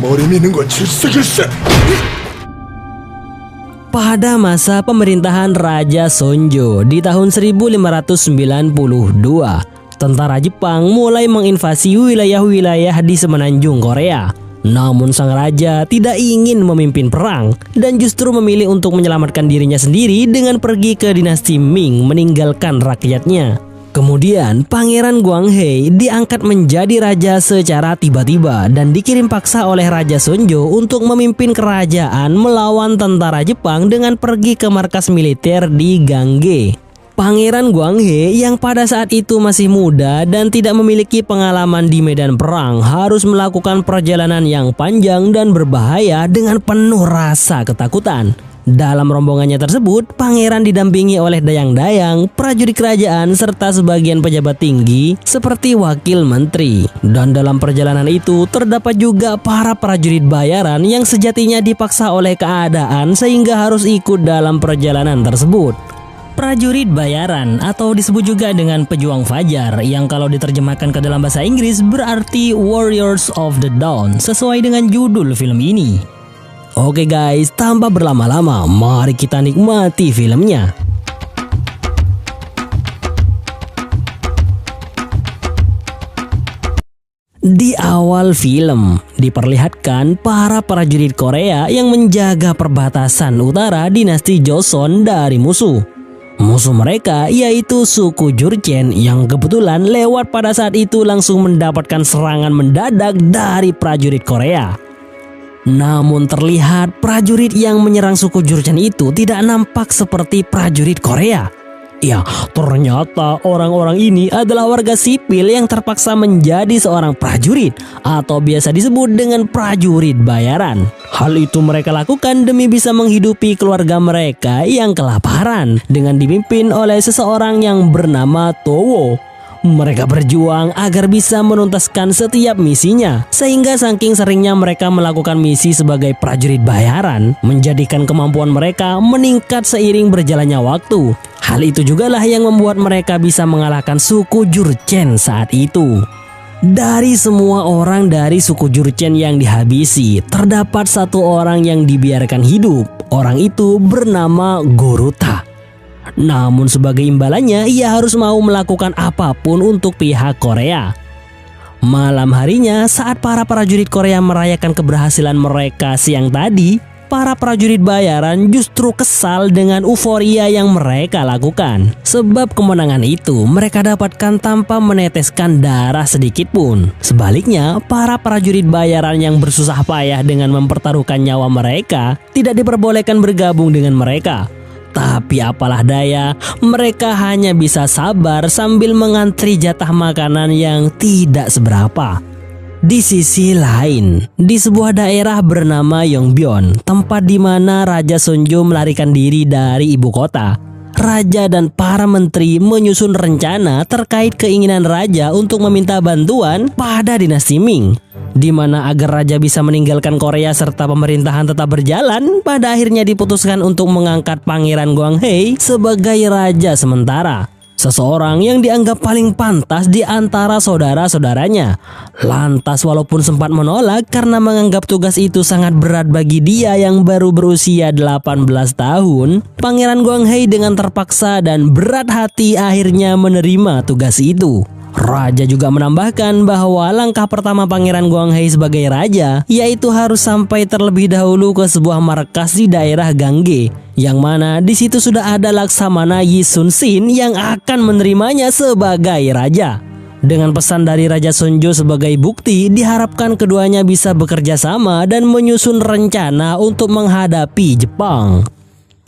머리 미는 거 질색일세. Pada masa pemerintahan Raja Sonjo di tahun 1592, tentara Jepang mulai menginvasi wilayah-wilayah di semenanjung Korea. Namun sang raja tidak ingin memimpin perang dan justru memilih untuk menyelamatkan dirinya sendiri dengan pergi ke dinasti Ming meninggalkan rakyatnya. Kemudian Pangeran Guanghei diangkat menjadi raja secara tiba-tiba dan dikirim paksa oleh Raja Sonjo untuk memimpin kerajaan melawan tentara Jepang dengan pergi ke markas militer di Gangge. Pangeran Guanghei yang pada saat itu masih muda dan tidak memiliki pengalaman di medan perang harus melakukan perjalanan yang panjang dan berbahaya dengan penuh rasa ketakutan. Dalam rombongannya tersebut, pangeran didampingi oleh dayang-dayang, prajurit kerajaan, serta sebagian pejabat tinggi seperti wakil menteri. Dan dalam perjalanan itu terdapat juga para prajurit bayaran yang sejatinya dipaksa oleh keadaan sehingga harus ikut dalam perjalanan tersebut. Prajurit bayaran atau disebut juga dengan pejuang fajar yang kalau diterjemahkan ke dalam bahasa Inggris berarti Warriors of the Dawn sesuai dengan judul film ini. Oke guys, tanpa berlama-lama, mari kita nikmati filmnya. Di awal film, diperlihatkan para prajurit Korea yang menjaga perbatasan utara dinasti Joseon dari musuh. Musuh mereka yaitu suku Jurchen yang kebetulan lewat pada saat itu langsung mendapatkan serangan mendadak dari prajurit Korea. Namun terlihat prajurit yang menyerang suku Jurchen itu tidak nampak seperti prajurit Korea. Ya, ternyata orang-orang ini adalah warga sipil yang terpaksa menjadi seorang prajurit atau biasa disebut dengan prajurit bayaran. Hal itu mereka lakukan demi bisa menghidupi keluarga mereka yang kelaparan dengan dipimpin oleh seseorang yang bernama Towo. Mereka berjuang agar bisa menuntaskan setiap misinya, sehingga saking seringnya mereka melakukan misi sebagai prajurit bayaran, menjadikan kemampuan mereka meningkat seiring berjalannya waktu. Hal itu jugalah yang membuat mereka bisa mengalahkan suku Jurchen saat itu. Dari semua orang dari suku Jurchen yang dihabisi, terdapat satu orang yang dibiarkan hidup. Orang itu bernama Goruta. Namun sebagai imbalannya ia harus mau melakukan apapun untuk pihak Korea. Malam harinya saat para prajurit Korea merayakan keberhasilan mereka siang tadi, para prajurit bayaran justru kesal dengan euforia yang mereka lakukan. Sebab kemenangan itu mereka dapatkan tanpa meneteskan darah sedikit pun. Sebaliknya, para prajurit bayaran yang bersusah payah dengan mempertaruhkan nyawa mereka tidak diperbolehkan bergabung dengan mereka. Tapi apalah daya, mereka hanya bisa sabar sambil mengantri jatah makanan yang tidak seberapa. Di sisi lain, di sebuah daerah bernama Yongbyon, tempat di mana Raja Sonjo melarikan diri dari ibu kota, raja dan para menteri menyusun rencana terkait keinginan raja untuk meminta bantuan pada dinasti Ming, di mana agar raja bisa meninggalkan Korea serta pemerintahan tetap berjalan, pada akhirnya diputuskan untuk mengangkat Pangeran Guanghei sebagai raja sementara. Seseorang yang dianggap paling pantas di antara saudara-saudaranya. Lantas walaupun sempat menolak karena menganggap tugas itu sangat berat bagi dia yang baru berusia 18 tahun, Pangeran Guanghei dengan terpaksa dan berat hati akhirnya menerima tugas itu. Raja juga menambahkan bahwa langkah pertama Pangeran Guanghei sebagai raja yaitu harus sampai terlebih dahulu ke sebuah markas di daerah Gangge, yang mana di situ sudah ada Laksamana Yi Sun Sin yang akan menerimanya sebagai raja. Dengan pesan dari Raja Sonjo sebagai bukti, diharapkan keduanya bisa bekerja sama dan menyusun rencana untuk menghadapi Jepang.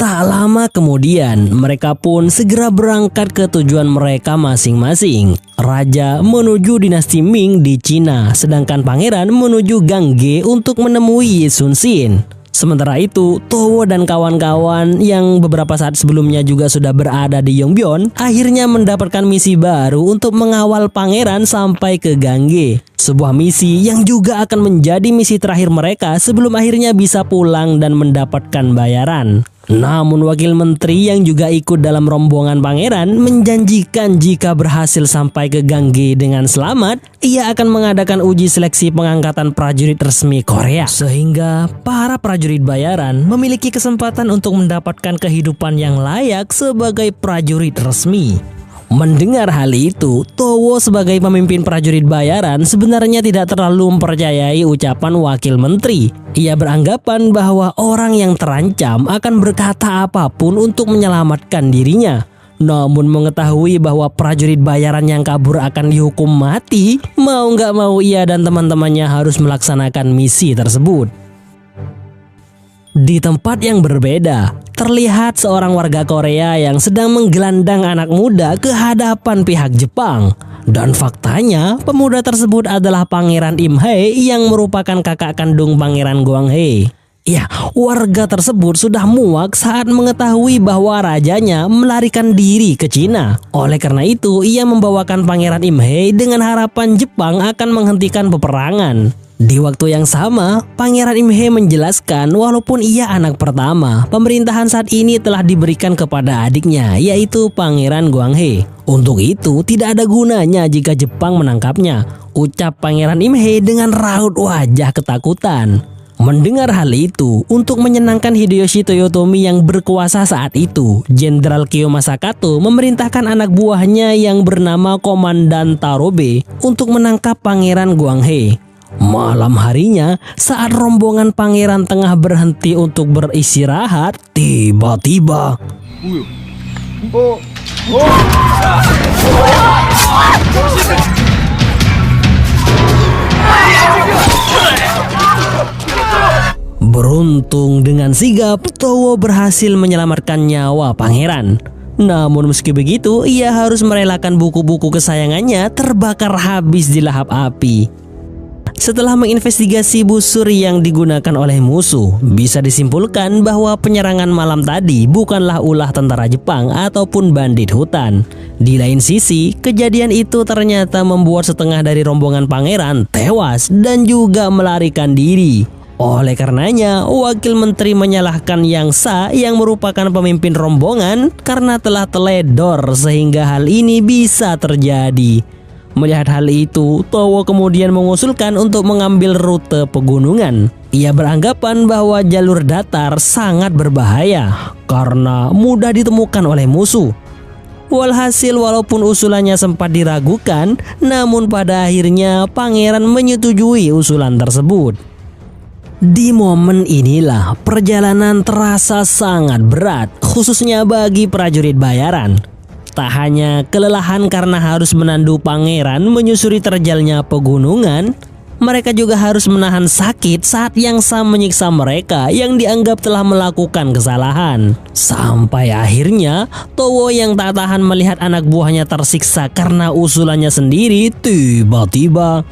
Tak lama kemudian, mereka pun segera berangkat ke tujuan mereka masing-masing. Raja menuju dinasti Ming di Cina, sedangkan pangeran menuju Gangge untuk menemui Yi Sun Sin. Sementara itu, Towo dan kawan-kawan yang beberapa saat sebelumnya juga sudah berada di Yongbyon akhirnya mendapatkan misi baru untuk mengawal pangeran sampai ke Gangge. Sebuah misi yang juga akan menjadi misi terakhir mereka sebelum akhirnya bisa pulang dan mendapatkan bayaran. Namun wakil menteri yang juga ikut dalam rombongan pangeran menjanjikan jika berhasil sampai ke Gang G dengan selamat, ia akan mengadakan uji seleksi pengangkatan prajurit resmi Korea. Sehingga para prajurit bayaran memiliki kesempatan untuk mendapatkan kehidupan yang layak sebagai prajurit resmi. Mendengar hal itu, Towo sebagai pemimpin prajurit bayaran sebenarnya tidak terlalu mempercayai ucapan wakil menteri. Ia beranggapan bahwa orang yang terancam akan berkata apapun untuk menyelamatkan dirinya. Namun mengetahui bahwa prajurit bayaran yang kabur akan dihukum mati, mau nggak mau ia dan teman-temannya harus melaksanakan misi tersebut. Di tempat yang berbeda, terlihat seorang warga Korea yang sedang menggelandang anak muda ke hadapan pihak Jepang. Dan faktanya, pemuda tersebut adalah Pangeran Im Hae yang merupakan kakak kandung Pangeran Gwang Hae. Ya, warga tersebut sudah muak saat mengetahui bahwa rajanya melarikan diri ke Cina. Oleh karena itu, ia membawakan Pangeran Im Hae dengan harapan Jepang akan menghentikan peperangan. Di waktu yang sama, Pangeran Im Hae menjelaskan walaupun ia anak pertama, pemerintahan saat ini telah diberikan kepada adiknya, yaitu Pangeran Gwang Hae. Untuk itu, tidak ada gunanya jika Jepang menangkapnya, ucap Pangeran Im Hae dengan raut wajah ketakutan. Mendengar hal itu, untuk menyenangkan Hideyoshi Toyotomi yang berkuasa saat itu, Jenderal Kiyomasa Kato memerintahkan anak buahnya yang bernama Komandan Tarobe untuk menangkap Pangeran Gwang Hae. Malam harinya, saat rombongan pangeran tengah berhenti untuk beristirahat, tiba-tiba beruntung dengan sigap, Towo berhasil menyelamatkan nyawa pangeran. Namun meski begitu, ia harus merelakan buku-buku kesayangannya terbakar habis di lahap api. Setelah menginvestigasi busur yang digunakan oleh musuh, bisa disimpulkan bahwa penyerangan malam tadi bukanlah ulah tentara Jepang ataupun bandit hutan. Di lain sisi, kejadian itu ternyata membuat setengah dari rombongan pangeran tewas dan juga melarikan diri. Oleh karenanya, wakil menteri menyalahkan Yang Sa yang merupakan pemimpin rombongan karena telah teledor sehingga hal ini bisa terjadi. Melihat hal itu, Towo kemudian mengusulkan untuk mengambil rute pegunungan. Ia beranggapan bahwa jalur datar sangat berbahaya karena mudah ditemukan oleh musuh. Walhasil walaupun usulannya sempat diragukan, namun pada akhirnya pangeran menyetujui usulan tersebut. Di momen inilah perjalanan terasa sangat berat, khususnya bagi prajurit bayaran. Tak hanya kelelahan karena harus menandu pangeran menyusuri terjalnya pegunungan, mereka juga harus menahan sakit saat Yang Sa menyiksa mereka yang dianggap telah melakukan kesalahan. Sampai akhirnya, Towo yang tak tahan melihat anak buahnya tersiksa karena usulannya sendiri, tiba-tiba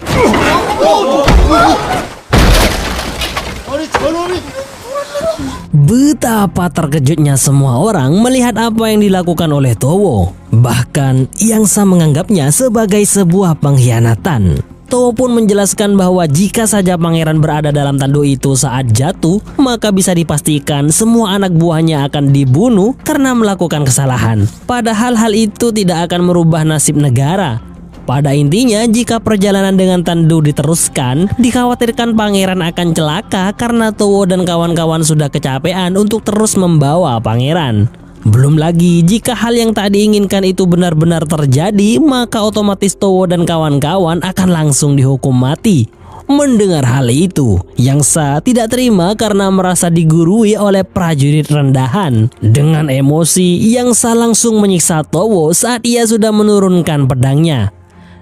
betapa terkejutnya semua orang melihat apa yang dilakukan oleh Towo. Bahkan Yang Sa menganggapnya sebagai sebuah pengkhianatan. Towo pun menjelaskan bahwa jika saja pangeran berada dalam tanduk itu saat jatuh, maka bisa dipastikan semua anak buahnya akan dibunuh karena melakukan kesalahan. Padahal hal itu tidak akan merubah nasib negara. Pada intinya, jika perjalanan dengan tandu diteruskan, dikhawatirkan pangeran akan celaka karena Towo dan kawan-kawan sudah kecapean untuk terus membawa pangeran. Belum lagi, jika hal yang tak diinginkan itu benar-benar terjadi, maka otomatis Towo dan kawan-kawan akan langsung dihukum mati. Mendengar hal itu, Yang Sa tidak terima karena merasa digurui oleh prajurit rendahan. Dengan emosi, Yang Sa langsung menyiksa Towo saat ia sudah menurunkan pedangnya.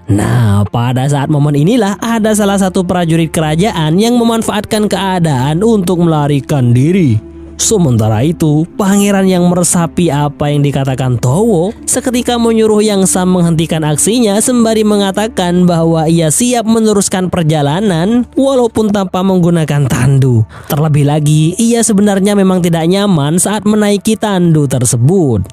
Nah, pada saat momen inilah ada salah satu prajurit kerajaan yang memanfaatkan keadaan untuk melarikan diri. Sementara itu, pangeran yang meresapi apa yang dikatakan Towo seketika menyuruh Yang Sa menghentikan aksinya sembari mengatakan bahwa ia siap meneruskan perjalanan walaupun tanpa menggunakan tandu. Terlebih lagi, ia sebenarnya memang tidak nyaman saat menaiki tandu tersebut.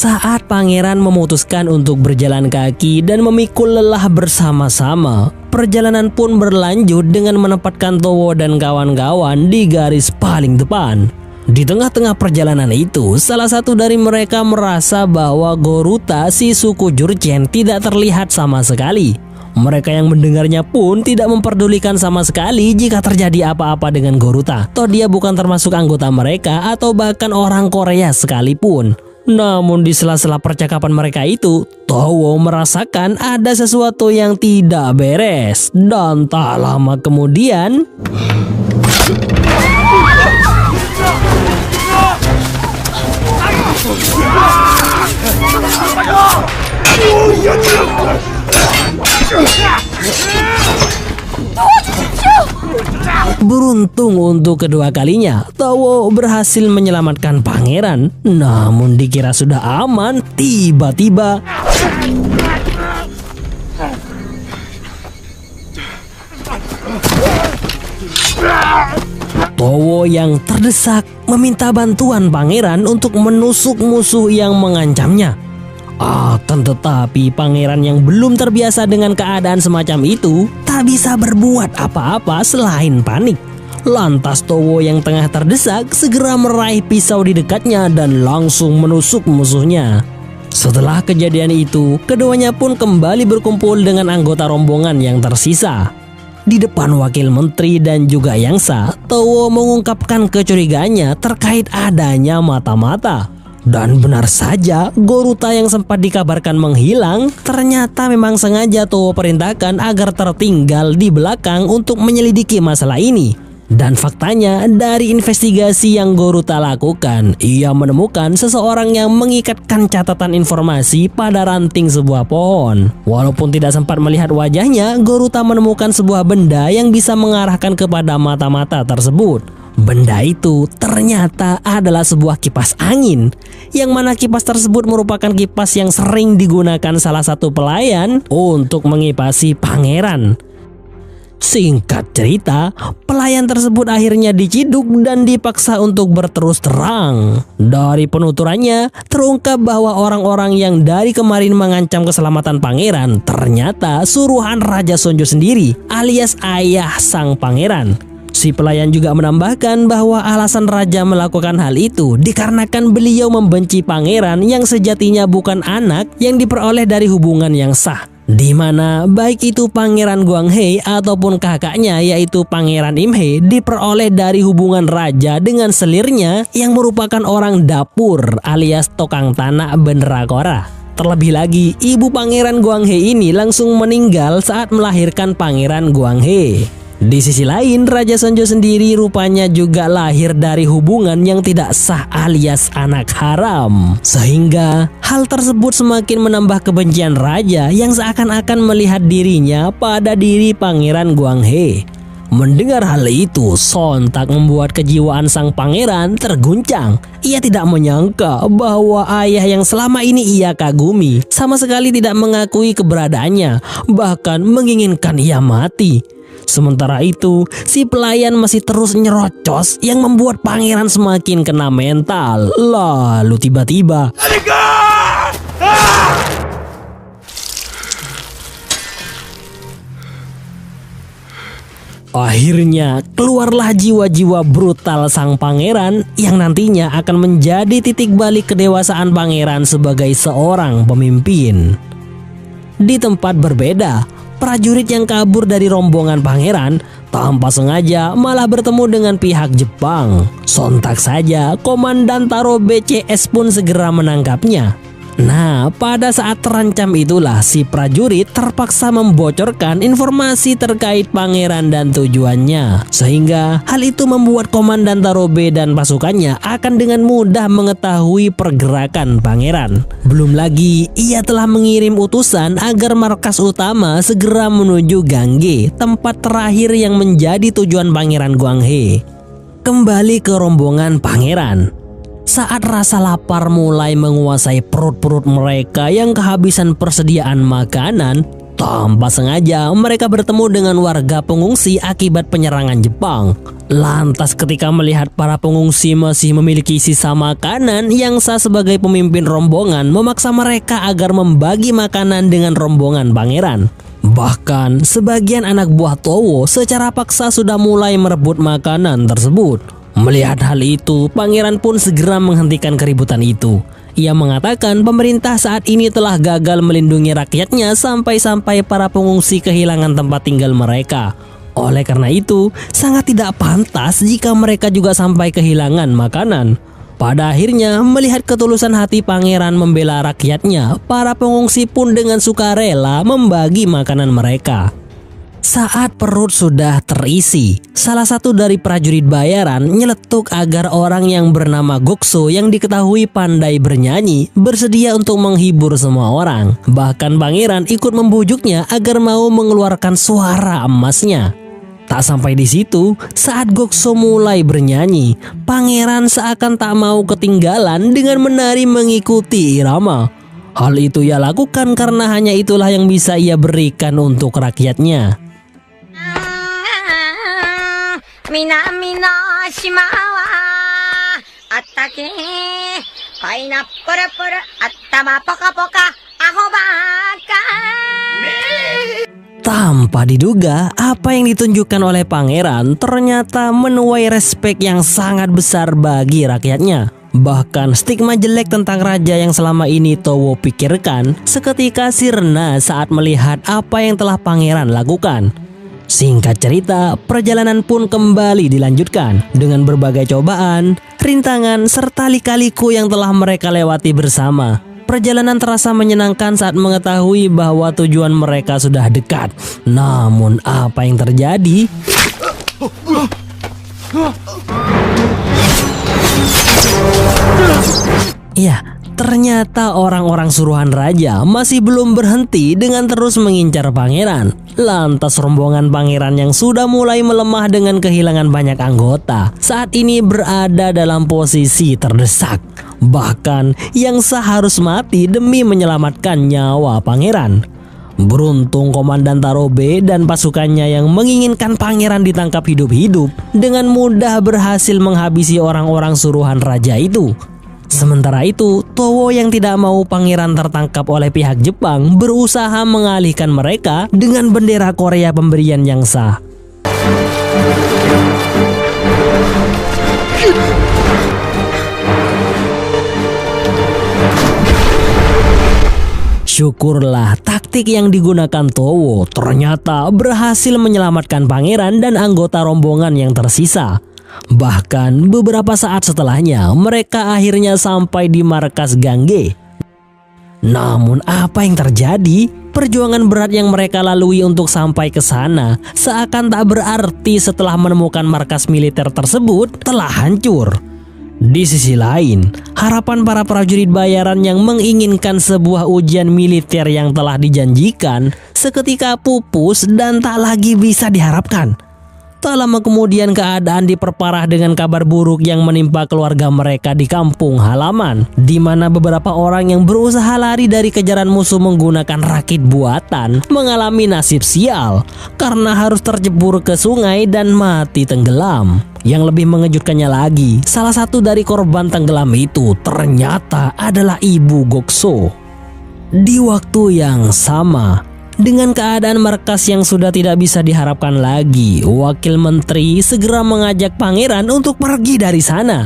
Saat pangeran memutuskan untuk berjalan kaki dan memikul lelah bersama-sama, perjalanan pun berlanjut dengan menempatkan Towo dan kawan-kawan di garis paling depan. Di tengah-tengah perjalanan itu, salah satu dari mereka merasa bahwa Goruta si suku Jurchen tidak terlihat sama sekali. Mereka yang mendengarnya pun tidak memperdulikan sama sekali jika terjadi apa-apa dengan Goruta. Toh dia bukan termasuk anggota mereka atau bahkan orang Korea sekalipun. Namun di sela-sela percakapan mereka itu, Towo merasakan ada sesuatu yang tidak beres. Dan tak lama kemudian, beruntung untuk kedua kalinya, Towo berhasil menyelamatkan pangeran. Namun dikira sudah aman, tiba-tiba Towo yang terdesak meminta bantuan pangeran untuk menusuk musuh yang mengancamnya. Akan tetapi pangeran yang belum terbiasa dengan keadaan semacam itu tak bisa berbuat apa-apa selain panik. Lantas Towo yang tengah terdesak segera meraih pisau di dekatnya dan langsung menusuk musuhnya. Setelah kejadian itu, keduanya pun kembali berkumpul dengan anggota rombongan yang tersisa. Di depan wakil menteri dan juga Yangsa, Towo mengungkapkan kecurigaannya terkait adanya mata-mata. Dan benar saja, Goruta yang sempat dikabarkan menghilang ternyata memang sengaja Towo perintahkan agar tertinggal di belakang untuk menyelidiki masalah ini. Dan faktanya, dari investigasi yang Goruta lakukan, ia menemukan seseorang yang mengikatkan catatan informasi pada ranting sebuah pohon. Walaupun tidak sempat melihat wajahnya, Goruta menemukan sebuah benda yang bisa mengarahkan kepada mata-mata tersebut. Benda itu ternyata adalah sebuah kipas angin, yang mana kipas tersebut merupakan kipas yang sering digunakan salah satu pelayan untuk mengipasi pangeran. Singkat cerita, pelayan tersebut akhirnya diciduk dan dipaksa untuk berterus terang. Dari penuturannya, terungkap bahwa orang-orang yang dari kemarin mengancam keselamatan pangeran ternyata suruhan Raja Sonjo sendiri, alias ayah sang pangeran. Si pelayan juga menambahkan bahwa alasan raja melakukan hal itu dikarenakan beliau membenci pangeran yang sejatinya bukan anak yang diperoleh dari hubungan yang sah, di mana baik itu Pangeran Gwanghei ataupun kakaknya yaitu Pangeran Imhei diperoleh dari hubungan raja dengan selirnya yang merupakan orang dapur alias tukang tanah Benrakora. Terlebih lagi, ibu Pangeran Gwanghei ini langsung meninggal saat melahirkan Pangeran Gwanghei. Di sisi lain, Raja Sonjo sendiri rupanya juga lahir dari hubungan yang tidak sah alias anak haram. Sehingga hal tersebut semakin menambah kebencian raja yang seakan-akan melihat dirinya pada diri Pangeran Gwanghei. Mendengar hal itu, sontak membuat kejiwaan sang pangeran terguncang. Ia tidak menyangka bahwa ayah yang selama ini ia kagumi sama sekali tidak mengakui keberadaannya, bahkan menginginkan ia mati. Sementara itu, si pelayan masih terus nyerocos yang membuat pangeran semakin kena mental. Lalu tiba-tiba akhirnya keluarlah jiwa-jiwa brutal sang pangeran yang nantinya akan menjadi titik balik kedewasaan pangeran sebagai seorang pemimpin. Di tempat berbeda, prajurit yang kabur dari rombongan pangeran tanpa sengaja malah bertemu dengan pihak Jepang. Sontak saja Komandan Taro BCS pun segera menangkapnya. Nah, pada saat terancam itulah si prajurit terpaksa membocorkan informasi terkait pangeran dan tujuannya. Sehingga hal itu membuat Komandan Tarobe dan pasukannya akan dengan mudah mengetahui pergerakan pangeran. Belum lagi, ia telah mengirim utusan agar markas utama segera menuju Gangge, tempat terakhir yang menjadi tujuan Pangeran Gwanghei. Kembali ke rombongan pangeran. Saat rasa lapar mulai menguasai perut-perut mereka yang kehabisan persediaan makanan, Tanpa sengaja mereka bertemu dengan warga pengungsi akibat penyerangan Jepang. Lantas ketika melihat para pengungsi masih memiliki sisa makanan, yang sah sebagai pemimpin rombongan memaksa mereka agar membagi makanan dengan rombongan pangeran. Bahkan sebagian anak buah Towo secara paksa sudah mulai merebut makanan tersebut. Melihat hal itu, pangeran pun segera menghentikan keributan itu. Ia mengatakan pemerintah saat ini telah gagal melindungi rakyatnya sampai-sampai para pengungsi kehilangan tempat tinggal mereka. Oleh karena itu, sangat tidak pantas jika mereka juga sampai kehilangan makanan. Pada akhirnya, melihat ketulusan hati pangeran membela rakyatnya, para pengungsi pun dengan sukarela membagi makanan mereka. Saat perut sudah terisi, salah satu dari prajurit bayaran nyeletuk agar orang yang bernama Gokso yang diketahui pandai bernyanyi bersedia untuk menghibur semua orang. Bahkan pangeran ikut membujuknya agar mau mengeluarkan suara emasnya. Tak sampai di situ, saat Gokso mulai bernyanyi, pangeran seakan tak mau ketinggalan dengan menari mengikuti irama. Hal itu ia lakukan karena hanya itulah yang bisa ia berikan untuk rakyatnya. Mina shima wa attake pineapple attama poka poka aho baka. Tanpa diduga, apa yang ditunjukkan oleh pangeran ternyata menuai respek yang sangat besar bagi rakyatnya. Bahkan stigma jelek tentang raja yang selama ini Towo pikirkan seketika sirna saat melihat apa yang telah pangeran lakukan. Singkat cerita, perjalanan pun kembali dilanjutkan dengan berbagai cobaan, rintangan, serta lika-liku yang telah mereka lewati bersama. Perjalanan terasa menyenangkan saat mengetahui bahwa tujuan mereka sudah dekat. Namun apa yang terjadi? Ya, ternyata orang-orang suruhan raja masih belum berhenti dengan terus mengincar pangeran. Lantas rombongan pangeran yang sudah mulai melemah dengan kehilangan banyak anggota saat ini berada dalam posisi terdesak. Bahkan yang seharus mati demi menyelamatkan nyawa pangeran. Beruntung Komandan Tarobe dan pasukannya yang menginginkan pangeran ditangkap hidup-hidup dengan mudah berhasil menghabisi orang-orang suruhan raja itu. Sementara itu, Towo yang tidak mau pangeran tertangkap oleh pihak Jepang berusaha mengalihkan mereka dengan bendera Korea pemberian yang sah. Syukurlah taktik yang digunakan Towo ternyata berhasil menyelamatkan pangeran dan anggota rombongan yang tersisa. Bahkan beberapa saat setelahnya mereka akhirnya sampai di markas Gangge. Namun apa yang terjadi? Perjuangan berat yang mereka lalui untuk sampai ke sana seakan tak berarti setelah menemukan markas militer tersebut telah hancur. Di sisi lain, harapan para prajurit bayaran yang menginginkan sebuah ujian militer yang telah dijanjikan seketika pupus dan tak lagi bisa diharapkan. Tak lama kemudian keadaan diperparah dengan kabar buruk yang menimpa keluarga mereka di kampung halaman, di mana beberapa orang yang berusaha lari dari kejaran musuh menggunakan rakit buatan mengalami nasib sial karena harus terjebur ke sungai dan mati tenggelam. Yang lebih mengejutkannya lagi, salah satu dari korban tenggelam itu ternyata adalah ibu Gokso. Di waktu yang sama, dengan keadaan markas yang sudah tidak bisa diharapkan lagi, wakil menteri segera mengajak pangeran untuk pergi dari sana.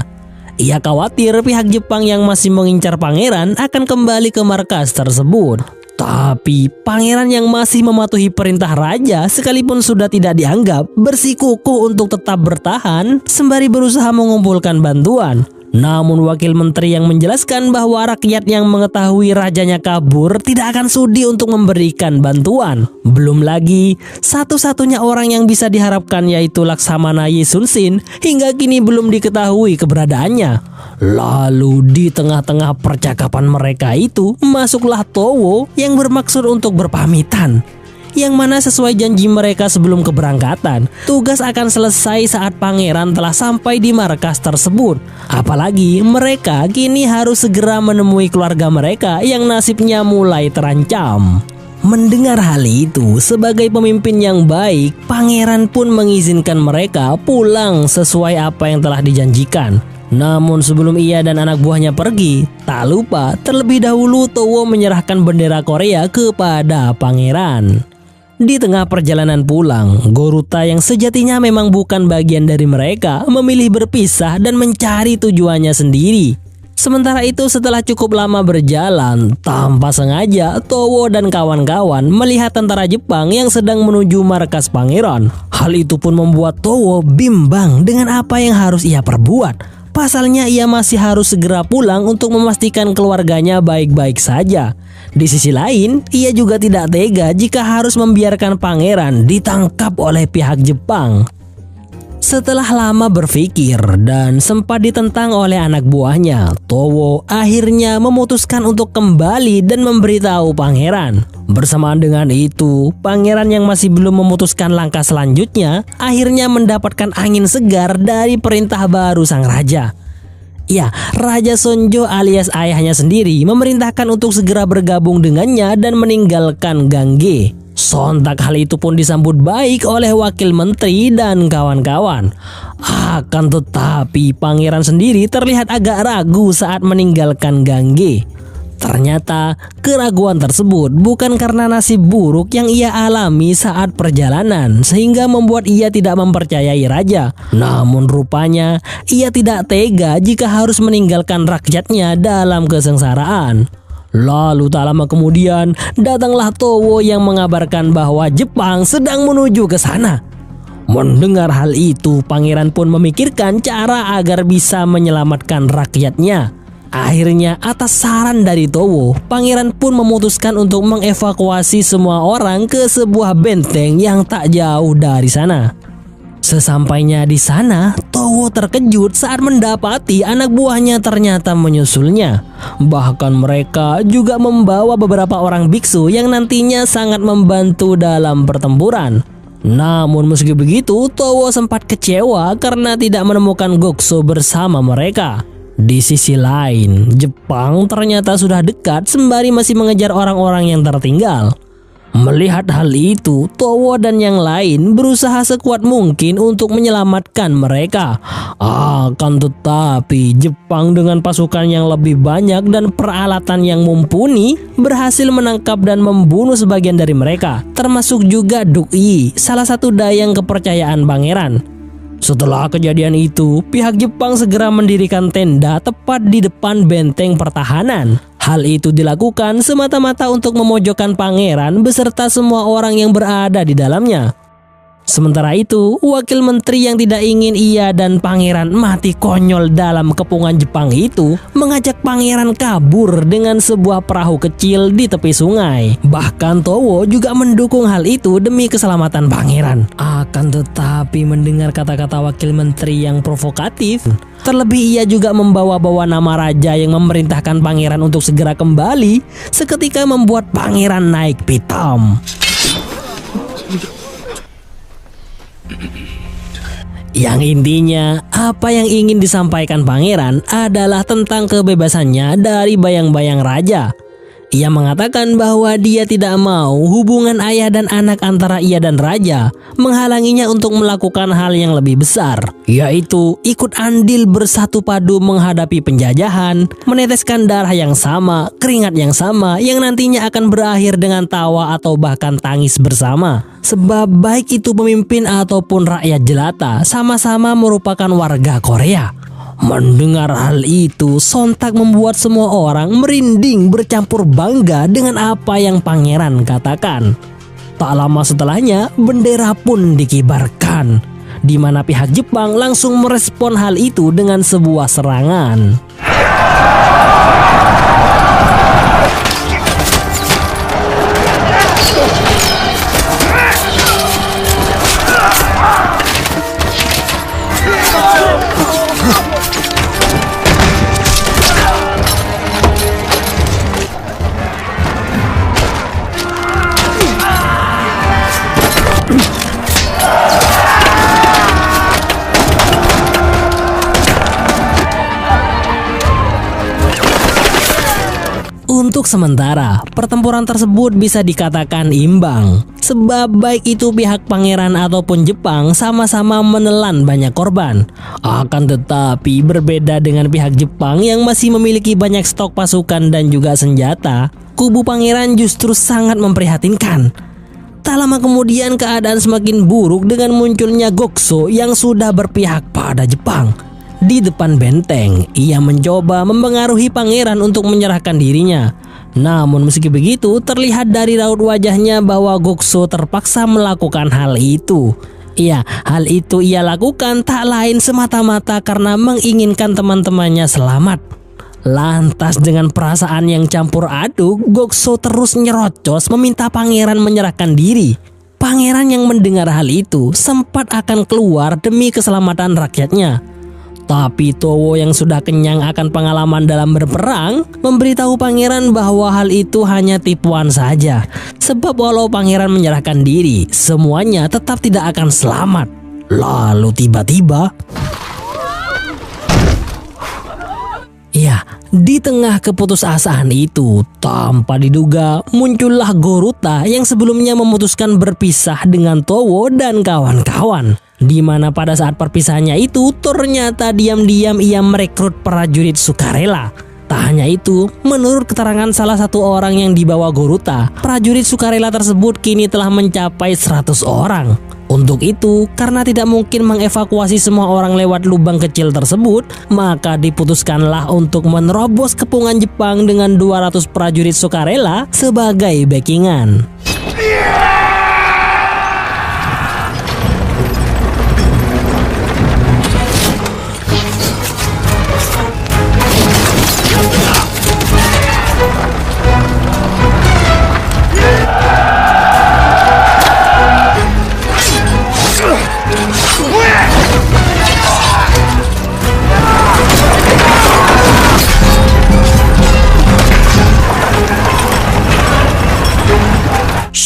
Ia khawatir pihak Jepang yang masih mengincar pangeran akan kembali ke markas tersebut. Tapi pangeran yang masih mematuhi perintah raja sekalipun sudah tidak dianggap bersikukuh untuk tetap bertahan sembari berusaha mengumpulkan bantuan. Namun wakil menteri yang menjelaskan bahwa rakyat yang mengetahui rajanya kabur tidak akan sudi untuk memberikan bantuan. Belum lagi, satu-satunya orang yang bisa diharapkan yaitu Laksamana Yesunsin hingga kini belum diketahui keberadaannya. Lalu di tengah-tengah percakapan mereka itu, masuklah Towo yang bermaksud untuk berpamitan. Yang mana sesuai janji mereka sebelum keberangkatan, tugas akan selesai saat pangeran telah sampai di markas tersebut. Apalagi mereka kini harus segera menemui keluarga mereka yang nasibnya mulai terancam. Mendengar hal itu, sebagai pemimpin yang baik, pangeran pun mengizinkan mereka pulang sesuai apa yang telah dijanjikan. Namun sebelum ia dan anak buahnya pergi, tak lupa terlebih dahulu Towo menyerahkan bendera Korea kepada pangeran. Di tengah perjalanan pulang, Goruta yang sejatinya memang bukan bagian dari mereka memilih berpisah dan mencari tujuannya sendiri. Sementara itu setelah cukup lama berjalan, tanpa sengaja Towo dan kawan-kawan melihat tentara Jepang yang sedang menuju markas pangeran. Hal itu pun membuat Towo bimbang dengan apa yang harus ia perbuat. Pasalnya ia masih harus segera pulang untuk memastikan keluarganya baik-baik saja. Di sisi lain, ia juga tidak tega jika harus membiarkan pangeran ditangkap oleh pihak Jepang. Setelah lama berpikir dan sempat ditentang oleh anak buahnya, Towo akhirnya memutuskan untuk kembali dan memberitahu pangeran. Bersamaan dengan itu, pangeran yang masih belum memutuskan langkah selanjutnya akhirnya mendapatkan angin segar dari perintah baru sang raja. Ya, Raja Sonjo alias ayahnya sendiri memerintahkan untuk segera bergabung dengannya dan meninggalkan Gangge. Sontak hal itu pun disambut baik oleh wakil menteri dan kawan-kawan. Akan tetapi pangeran sendiri terlihat agak ragu saat meninggalkan Gangge. Ternyata keraguan tersebut bukan karena nasib buruk yang ia alami saat perjalanan sehingga membuat ia tidak mempercayai raja. Namun rupanya ia tidak tega jika harus meninggalkan rakyatnya dalam kesengsaraan. Lalu tak lama kemudian datanglah Towo yang mengabarkan bahwa Jepang sedang menuju ke sana. Mendengar hal itu, pangeran pun memikirkan cara agar bisa menyelamatkan rakyatnya. Akhirnya atas saran dari Towo, pangeran pun memutuskan untuk mengevakuasi semua orang ke sebuah benteng yang tak jauh dari sana. Sesampainya di sana, Towo terkejut saat mendapati anak buahnya ternyata menyusulnya. Bahkan mereka juga membawa beberapa orang biksu yang nantinya sangat membantu dalam pertempuran. Namun meski begitu, Towo sempat kecewa karena tidak menemukan Gokso bersama mereka. Di sisi lain, Jepang ternyata sudah dekat sembari masih mengejar orang-orang yang tertinggal. Melihat hal itu, Towo dan yang lain berusaha sekuat mungkin untuk menyelamatkan mereka. Akan tetapi, Jepang dengan pasukan yang lebih banyak dan peralatan yang mumpuni berhasil menangkap dan membunuh sebagian dari mereka, termasuk juga Duk-i, salah satu dayang kepercayaan pangeran. Setelah kejadian itu, pihak Jepang segera mendirikan tenda tepat di depan benteng pertahanan. Hal itu dilakukan semata-mata untuk memojokkan pangeran beserta semua orang yang berada di dalamnya. Sementara itu, wakil menteri yang tidak ingin ia dan pangeran mati konyol dalam kepungan Jepang itu mengajak pangeran kabur dengan sebuah perahu kecil di tepi sungai. Bahkan Towo juga mendukung hal itu demi keselamatan pangeran. Akan tetapi mendengar kata-kata wakil menteri yang provokatif, terlebih ia juga membawa-bawa nama raja yang memerintahkan pangeran untuk segera kembali, seketika membuat pangeran naik pitam. Yang intinya, apa yang ingin disampaikan pangeran adalah tentang kebebasannya dari bayang-bayang raja. Ia mengatakan bahwa dia tidak mau hubungan ayah dan anak antara ia dan raja menghalanginya untuk melakukan hal yang lebih besar, yaitu ikut andil bersatu padu menghadapi penjajahan, meneteskan darah yang sama, keringat yang sama yang nantinya akan berakhir dengan tawa atau bahkan tangis bersama. Sebab baik itu pemimpin ataupun rakyat jelata sama-sama merupakan warga Korea. Mendengar hal itu sontak membuat semua orang merinding bercampur bangga dengan apa yang pangeran katakan. Tak lama setelahnya bendera pun dikibarkan, di mana pihak Jepang langsung merespon hal itu dengan sebuah serangan. Untuk sementara, pertempuran tersebut bisa dikatakan imbang. Sebab baik itu pihak pangeran ataupun Jepang sama-sama menelan banyak korban. Akan tetapi berbeda dengan pihak Jepang yang masih memiliki banyak stok pasukan dan juga senjata, kubu pangeran justru sangat memprihatinkan. Tak lama kemudian keadaan semakin buruk dengan munculnya Gokso yang sudah berpihak pada Jepang. Di depan benteng, ia mencoba mempengaruhi pangeran untuk menyerahkan dirinya. Namun meski begitu, terlihat dari raut wajahnya bahwa Gokso terpaksa melakukan hal itu. Iya, hal itu ia lakukan tak lain semata-mata karena menginginkan teman-temannya selamat. Lantas dengan perasaan yang campur aduk, Gokso terus nyerocos meminta pangeran menyerahkan diri. Pangeran yang mendengar hal itu sempat akan keluar demi keselamatan rakyatnya. Tapi Towo yang sudah kenyang akan pengalaman dalam berperang memberitahu pangeran bahwa hal itu hanya tipuan saja. Sebab walau pangeran menyerahkan diri, semuanya tetap tidak akan selamat. Lalu tiba-tiba, ya, di tengah keputusasaan itu, tanpa diduga muncullah Goruta yang sebelumnya memutuskan berpisah dengan Towo dan kawan-kawan. Di mana pada saat perpisahannya itu ternyata diam-diam ia merekrut prajurit sukarela. Tak hanya itu, menurut keterangan salah satu orang yang dibawa Goruta, prajurit sukarela tersebut kini telah mencapai 100 orang. Untuk itu, karena tidak mungkin mengevakuasi semua orang lewat lubang kecil tersebut, maka diputuskanlah untuk menerobos kepungan Jepang dengan 200 prajurit sukarela sebagai backingan.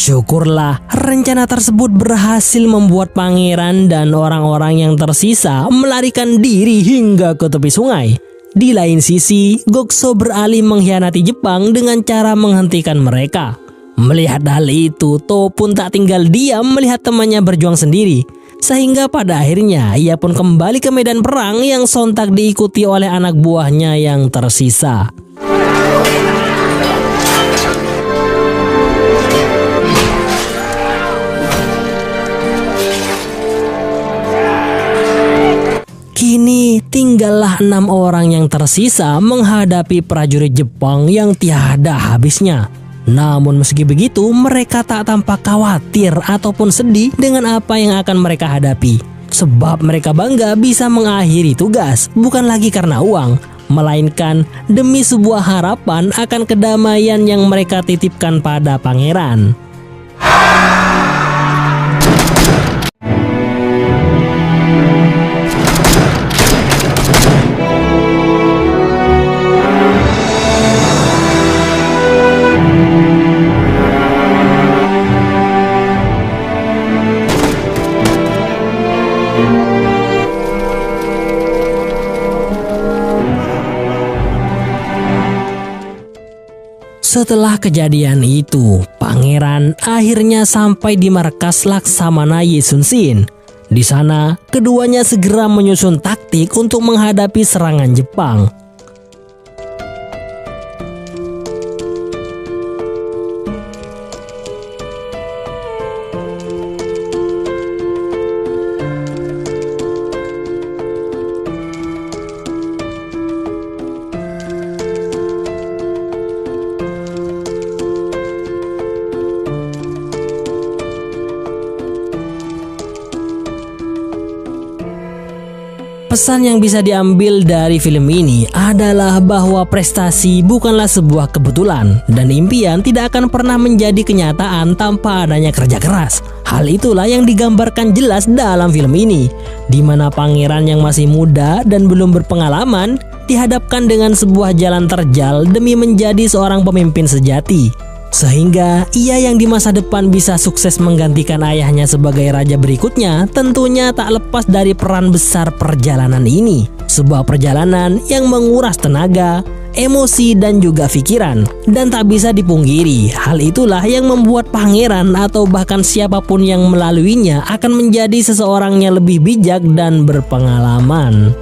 Syukurlah rencana tersebut berhasil membuat pangeran dan orang-orang yang tersisa melarikan diri hingga ke tepi sungai. Di lain sisi, Gokso beralih mengkhianati Jepang dengan cara menghentikan mereka. Melihat hal itu, To pun tak tinggal diam melihat temannya berjuang sendiri. Sehingga pada akhirnya ia pun kembali ke medan perang yang sontak diikuti oleh anak buahnya yang tersisa. Kini tinggallah 6 orang yang tersisa menghadapi prajurit Jepang yang tiada habisnya. Namun meski begitu mereka tak tampak khawatir ataupun sedih dengan apa yang akan mereka hadapi. Sebab mereka bangga bisa mengakhiri tugas bukan lagi karena uang, melainkan demi sebuah harapan akan kedamaian yang mereka titipkan pada pangeran. Setelah kejadian itu, pangeran akhirnya sampai di markas Laksamana Yesunshin. Di sana, keduanya segera menyusun taktik untuk menghadapi serangan Jepang. Pesan yang bisa diambil dari film ini adalah bahwa prestasi bukanlah sebuah kebetulan dan impian tidak akan pernah menjadi kenyataan tanpa adanya kerja keras. Hal itulah yang digambarkan jelas dalam film ini, di mana pangeran yang masih muda dan belum berpengalaman dihadapkan dengan sebuah jalan terjal demi menjadi seorang pemimpin sejati. Sehingga ia yang di masa depan bisa sukses menggantikan ayahnya sebagai raja berikutnya tentunya tak lepas dari peran besar perjalanan ini. Sebuah perjalanan yang menguras tenaga, emosi dan juga pikiran. Dan tak bisa dipungkiri, hal itulah yang membuat pangeran atau bahkan siapapun yang melaluinya akan menjadi seseorang yang lebih bijak dan berpengalaman.